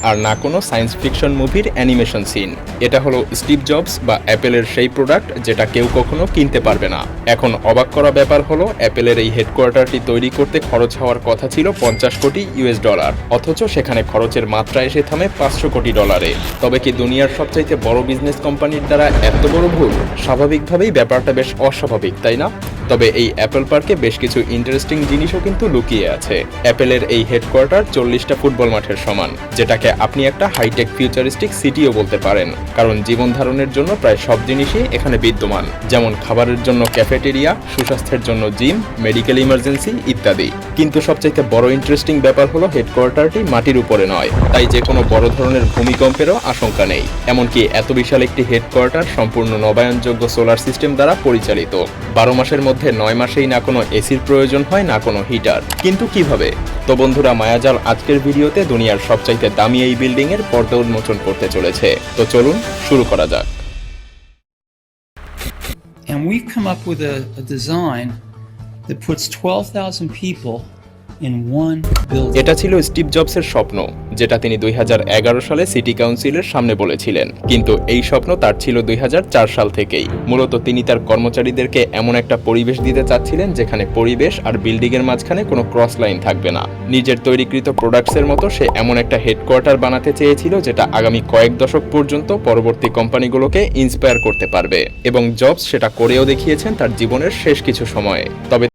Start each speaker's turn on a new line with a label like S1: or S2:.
S1: আর না কোনো science fiction মুভির অ্যানিমেশন সিন। এটা হলো স্টিভ জবস বা অ্যাপেলের সেই প্রোডাক্ট যেটা কেউ কখনো কিনতে পারবে না। এখন অবাক করা ব্যাপার হলো অ্যাপেলের এই হেডকোয়ার্টারটি তৈরি করতে খরচ হওয়ার কথা ছিল $50 কোটি, অথচ সেখানে খরচের মাত্রা এসে থামে $500 কোটি। তবে কি দুনিয়ার সবচাইতে বড় বিজনেস কোম্পানির দ্বারা এত বড় ভুল? স্বাভাবিকভাবেই ব্যাপারটা বেশ অস্বাভাবিক, তাই না? তবে এই অ্যাপল পার্কে বেশ কিছু ইন্টারেস্টিং জিনিসও কিন্তু লুকিয়ে আছে। অ্যাপেলের এই হেডকোয়ার্টার 40টা ফুটবল মাঠের সমান, যেটাকে আপনি একটা হাইটেক ফিউচারিস্টিক সিটিও বলতে পারেন, কারণ জীবন ধারণের জন্য প্রায় সব জিনিসই এখানে বিদ্যমান, যেমন খাবারের জন্য ক্যাফেটেরিয়া, সুস্বাস্থ্যের জন্য জিম, মেডিকেল ইমার্জেন্সি ইত্যাদি। কিন্তু সবচাইতে বড় ইন্টারেস্টিং ব্যাপার হলো হেডকোয়ার্টারটি মাটির উপরে নয়, তাই যে কোনো বড় ধরনের ভূমিকম্পেরও আশঙ্কা নেই। এমনকি এত বিশাল একটি হেডকোয়ার্টার সম্পূর্ণ নবায়নযোগ্য সোলার সিস্টেম দ্বারা পরিচালিত। 12 মাসের মধ্যে 9 মাসেই না কোনো এসির প্রয়োজন হয়, না কোনো হিটার। কিন্তু কিভাবে? তো বন্ধুরা, মায়াজাল আজকের ভিডিওতে দুনিয়ার সবচাইতে দামি এই বিল্ডিং এর পর্দা উন্মোচন করতে চলেছে। তো চলুন শুরু করা যাক।
S2: And we've come up with a design that puts 12,000 people in one building.
S1: এটা ছিল স্টিভ জবসের স্বপ্ন, যেটা তিনি 2011 সালে সিটি কাউন্সিলের সামনে বলেছিলেন। কিন্তু এই স্বপ্ন তার ছিল 2004 সাল থেকেই। মূলত তিনি তার কর্মচারীদেরকে এমন একটা পরিবেশ দিতে চাচ্ছিলেন যেখানে পরিবেশ আর বিল্ডিং এর মাঝখানে কোনো ক্রস লাইন থাকবে না। নিজের তৈরিকৃত প্রোডাক্টসের মতো সে এমন একটা হেডকোয়ার্টার বানাতে চেয়েছিল যেটা আগামী কয়েক দশক পর্যন্ত পরবর্তী কোম্পানিগুলোকে ইন্সপায়ার করতে পারবে। এবং জবস সেটা করেও দেখিয়েছেন তার জীবনের শেষ কিছু সময়ে। তবে